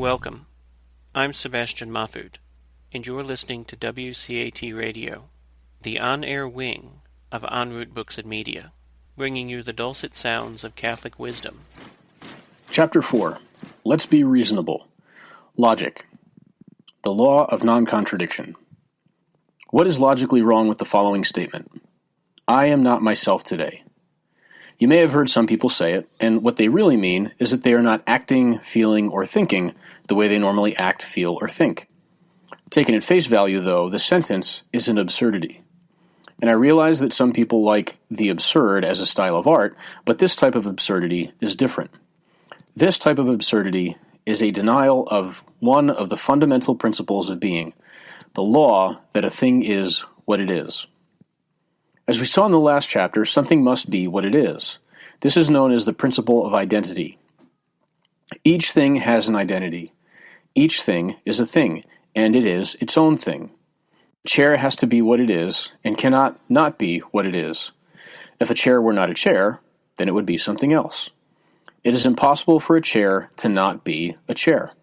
Welcome. I'm Sebastian Mahfood, and you're listening to WCAT Radio, the on-air wing of En route Books and Media, bringing you the dulcet sounds of Catholic wisdom. Chapter 4. Let's be reasonable. Logic. The law of non-contradiction. What is logically wrong with the following statement? I am not myself today. You may have heard some people say it, and what they really mean is that they are not acting, feeling, or thinking the way they normally act, feel, or think. Taken at face value, though, the sentence is an absurdity. And I realize that some people like the absurd as a style of art, but this type of absurdity is different. This type of absurdity is a denial of one of the fundamental principles of being, the law that a thing is what it is. As we saw in the last chapter, something must be what it is. This is known as the principle of identity. Each thing has an identity. Each thing is a thing, and it is its own thing. A chair has to be what it is, and cannot not be what it is. If a chair were not a chair, then it would be something else. It is impossible for a chair to not be a chair.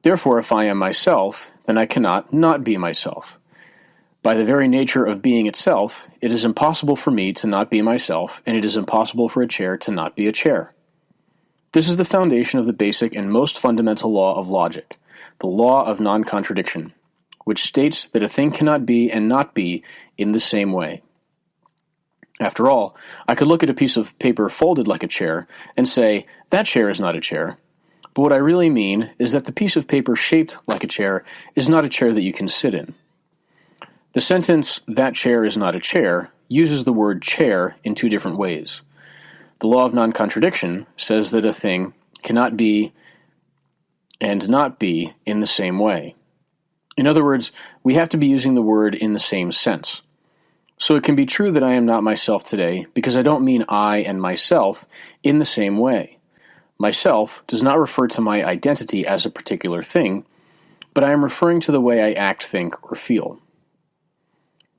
Therefore, if I am myself, then I cannot not be myself. By the very nature of being itself, it is impossible for me to not be myself, and it is impossible for a chair to not be a chair. This is the foundation of the basic and most fundamental law of logic, the law of non-contradiction, which states that a thing cannot be and not be in the same way. After all, I could look at a piece of paper folded like a chair and say, that chair is not a chair. But what I really mean is that the piece of paper shaped like a chair is not a chair that you can sit in. The sentence, that chair is not a chair, uses the word chair in two different ways. The law of non-contradiction says that a thing cannot be and not be in the same way. In other words, we have to be using the word in the same sense. So it can be true that I am not myself today because I don't mean I and myself in the same way. Myself does not refer to my identity as a particular thing, but I am referring to the way I act, think, or feel.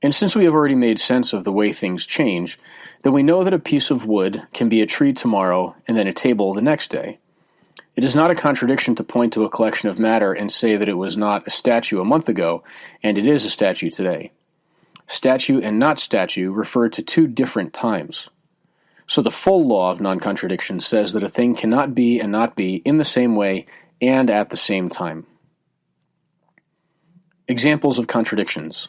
And since we have already made sense of the way things change, then we know that a piece of wood can be a tree tomorrow and then a table the next day. It is not a contradiction to point to a collection of matter and say that it was not a statue a month ago, and it is a statue today. Statue and not statue refer to two different times. So the full law of non-contradiction says that a thing cannot be and not be in the same way and at the same time. Examples of contradictions.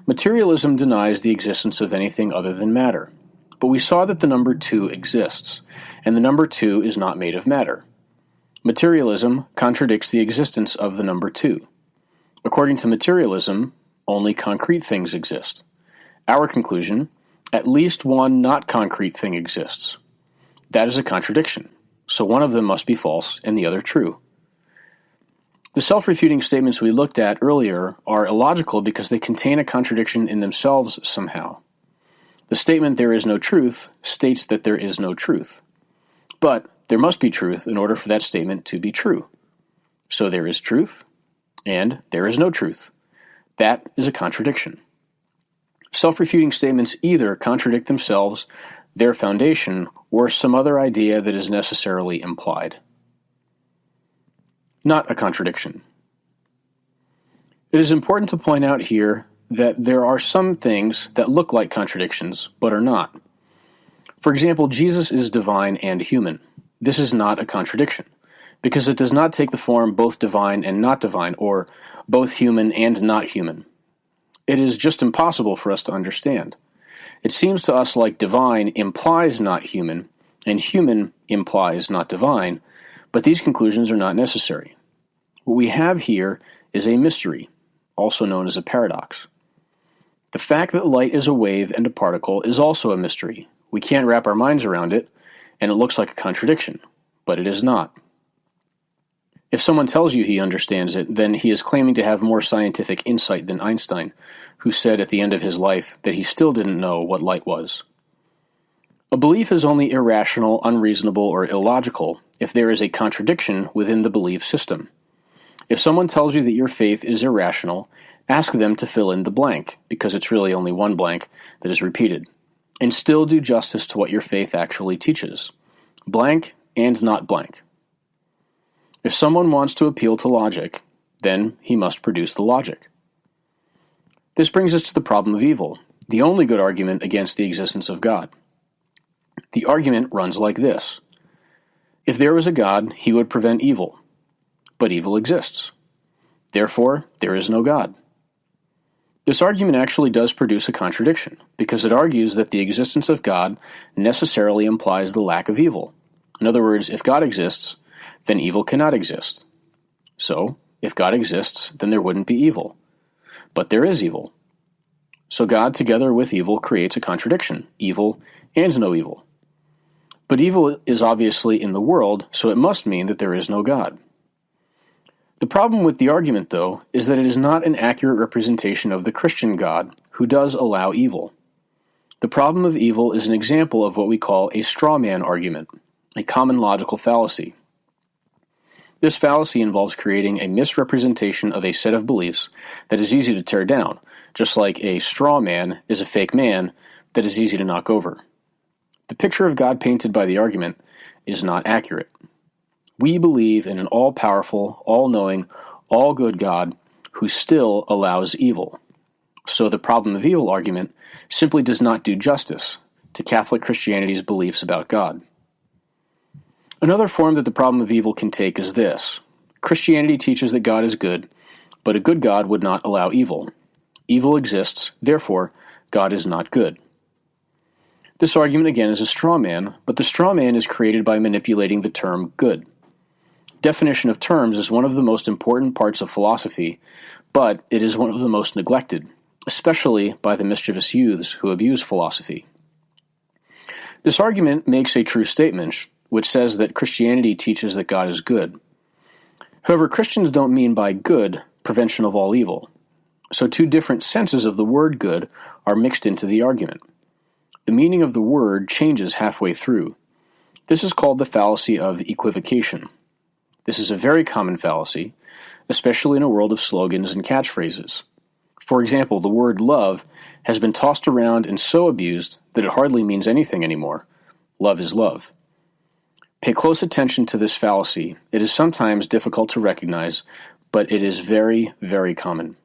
Materialism denies the existence of anything other than matter, but we saw that the number 2 exists, and the number 2 is not made of matter. Materialism contradicts the existence of the number 2. According to materialism, only concrete things exist. Our conclusion, at least one not concrete thing exists. That is a contradiction, so one of them must be false and the other true. The self-refuting statements we looked at earlier are illogical because they contain a contradiction in themselves somehow. The statement there is no truth states that there is no truth. But there must be truth in order for that statement to be true. So there is truth, and there is no truth. That is a contradiction. Self-refuting statements either contradict themselves, their foundation, or some other idea that is necessarily implied. Not a contradiction. It is important to point out here that there are some things that look like contradictions, but are not. For example, Jesus is divine and human. This is not a contradiction, because it does not take the form both divine and not divine, or both human and not human. It is just impossible for us to understand. It seems to us like divine implies not human, and human implies not divine, but these conclusions are not necessary. What we have here is a mystery, also known as a paradox. The fact that light is a wave and a particle is also a mystery. We can't wrap our minds around it, and it looks like a contradiction, but it is not. If someone tells you he understands it, then he is claiming to have more scientific insight than Einstein, who said at the end of his life that he still didn't know what light was. A belief is only irrational, unreasonable, or illogical if there is a contradiction within the belief system. If someone tells you that your faith is irrational, ask them to fill in the blank, because it's really only one blank that is repeated, and still do justice to what your faith actually teaches. Blank and not blank. If someone wants to appeal to logic, then he must produce the logic. This brings us to the problem of evil, the only good argument against the existence of God. The argument runs like this. If there was a God, he would prevent evil. But evil exists. Therefore, there is no God. This argument actually does produce a contradiction, because it argues that the existence of God necessarily implies the lack of evil. In other words, if God exists, then evil cannot exist. So, if God exists, then there wouldn't be evil. But there is evil. So God, together with evil, creates a contradiction, evil and no evil. But evil is obviously in the world, so it must mean that there is no God. The problem with the argument, though, is that it is not an accurate representation of the Christian God, who does allow evil. The problem of evil is an example of what we call a straw man argument, a common logical fallacy. This fallacy involves creating a misrepresentation of a set of beliefs that is easy to tear down, just like a straw man is a fake man that is easy to knock over. The picture of God painted by the argument is not accurate. We believe in an all-powerful, all-knowing, all-good God who still allows evil. So the problem of evil argument simply does not do justice to Catholic Christianity's beliefs about God. Another form that the problem of evil can take is this. Christianity teaches that God is good, but a good God would not allow evil. Evil exists, therefore, God is not good. This argument again is a straw man, but the straw man is created by manipulating the term good. Definition of terms is one of the most important parts of philosophy, but it is one of the most neglected, especially by the mischievous youths who abuse philosophy. This argument makes a true statement, which says that Christianity teaches that God is good. However, Christians don't mean by good prevention of all evil. So two different senses of the word good are mixed into the argument. The meaning of the word changes halfway through. This is called the fallacy of equivocation. This is a very common fallacy, especially in a world of slogans and catchphrases. For example, the word love has been tossed around and so abused that it hardly means anything anymore. Love is love. Pay close attention to this fallacy. It is sometimes difficult to recognize, but it is very, very common.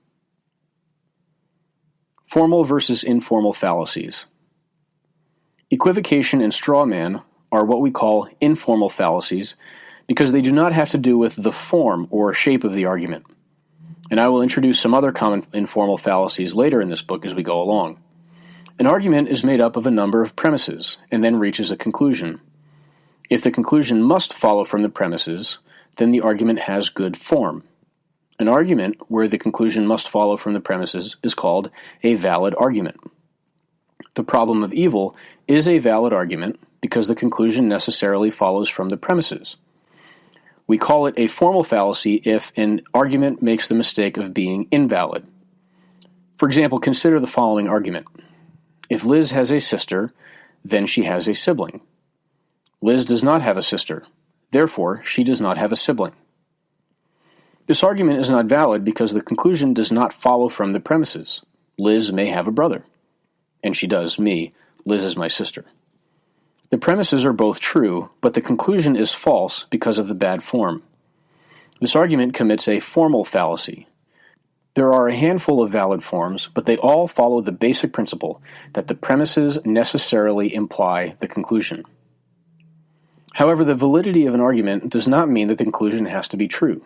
Formal versus informal fallacies. Equivocation and straw man are what we call informal fallacies because they do not have to do with the form or shape of the argument. And I will introduce some other common informal fallacies later in this book as we go along. An argument is made up of a number of premises and then reaches a conclusion. If the conclusion must follow from the premises, then the argument has good form. An argument where the conclusion must follow from the premises is called a valid argument. The problem of evil is a valid argument because the conclusion necessarily follows from the premises. We call it a formal fallacy if an argument makes the mistake of being invalid. For example, consider the following argument. If Liz has a sister, then she has a sibling. Liz does not have a sister. Therefore, she does not have a sibling. This argument is not valid because the conclusion does not follow from the premises. Liz may have a brother. And she does, me. Liz is my sister. The premises are both true, but the conclusion is false because of the bad form. This argument commits a formal fallacy. There are a handful of valid forms, but they all follow the basic principle that the premises necessarily imply the conclusion. However, the validity of an argument does not mean that the conclusion has to be true.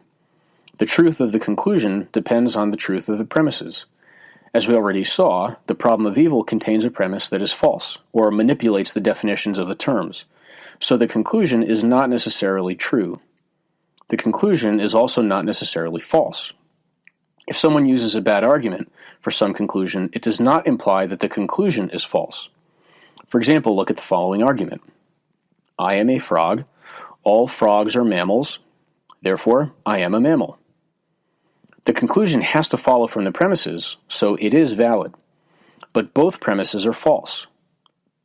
The truth of the conclusion depends on the truth of the premises. As we already saw, the problem of evil contains a premise that is false, or manipulates the definitions of the terms, so the conclusion is not necessarily true. The conclusion is also not necessarily false. If someone uses a bad argument for some conclusion, it does not imply that the conclusion is false. For example, look at the following argument. I am a frog. All frogs are mammals. Therefore, I am a mammal. The conclusion has to follow from the premises, so it is valid. But both premises are false.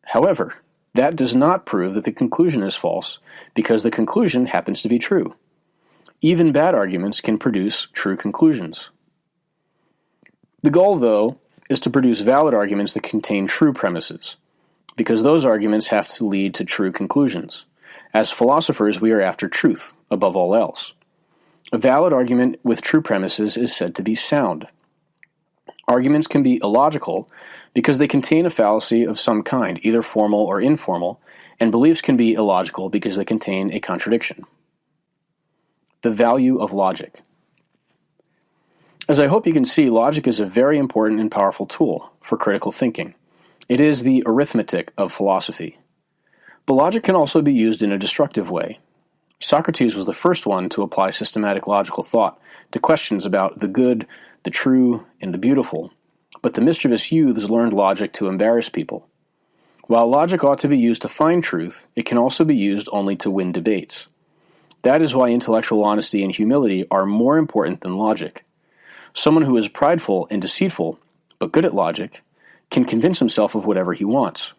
However, that does not prove that the conclusion is false, because the conclusion happens to be true. Even bad arguments can produce true conclusions. The goal, though, is to produce valid arguments that contain true premises, because those arguments have to lead to true conclusions. As philosophers, we are after truth, above all else. A valid argument with true premises is said to be sound. Arguments can be illogical because they contain a fallacy of some kind, either formal or informal, and beliefs can be illogical because they contain a contradiction. The value of logic. As I hope you can see, logic is a very important and powerful tool for critical thinking. It is the arithmetic of philosophy. But logic can also be used in a destructive way. Socrates was the first one to apply systematic logical thought to questions about the good, the true, and the beautiful, but the mischievous youths learned logic to embarrass people. While logic ought to be used to find truth, it can also be used only to win debates. That is why intellectual honesty and humility are more important than logic. Someone who is prideful and deceitful, but good at logic, can convince himself of whatever he wants.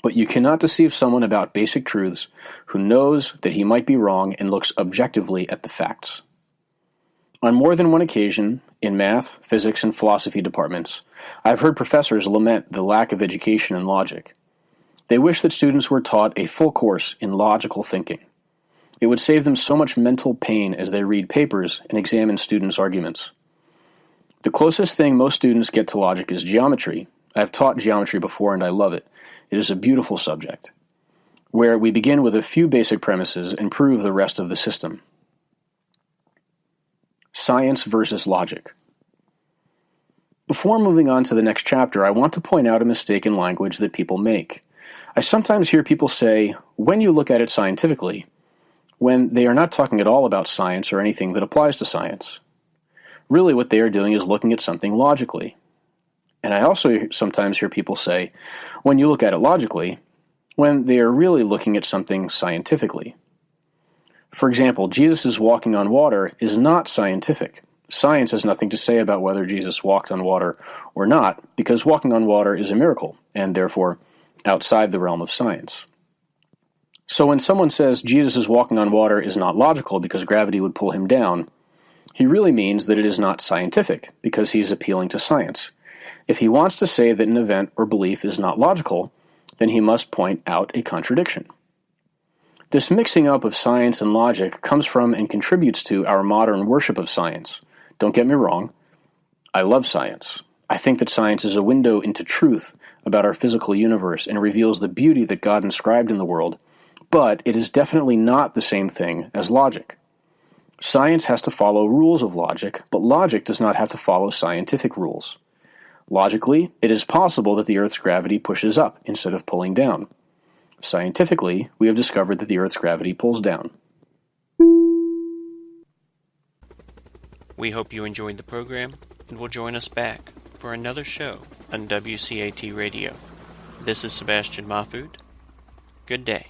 But you cannot deceive someone about basic truths who knows that he might be wrong and looks objectively at the facts. On more than one occasion, in math, physics, and philosophy departments, I have heard professors lament the lack of education in logic. They wish that students were taught a full course in logical thinking. It would save them so much mental pain as they read papers and examine students' arguments. The closest thing most students get to logic is geometry. I have taught geometry before and I love it. It is a beautiful subject, where we begin with a few basic premises and prove the rest of the system. Science versus logic. Before moving on to the next chapter, I want to point out a mistake in language that people make. I sometimes hear people say, when you look at it scientifically, when they are not talking at all about science or anything that applies to science. Really what they are doing is looking at something logically. And I also sometimes hear people say, when you look at it logically, when they are really looking at something scientifically. For example, Jesus' walking on water is not scientific. Science has nothing to say about whether Jesus walked on water or not, because walking on water is a miracle, and therefore outside the realm of science. So when someone says Jesus' walking on water is not logical because gravity would pull him down, he really means that it is not scientific, because he is appealing to science. If he wants to say that an event or belief is not logical, then he must point out a contradiction. This mixing up of science and logic comes from and contributes to our modern worship of science. Don't get me wrong, I love science. I think that science is a window into truth about our physical universe and reveals the beauty that God inscribed in the world, but it is definitely not the same thing as logic. Science has to follow rules of logic, but logic does not have to follow scientific rules. Logically, it is possible that the Earth's gravity pushes up instead of pulling down. Scientifically, we have discovered that the Earth's gravity pulls down. We hope you enjoyed the program and will join us back for another show on WCAT Radio. This is Sebastian Mahfood. Good day.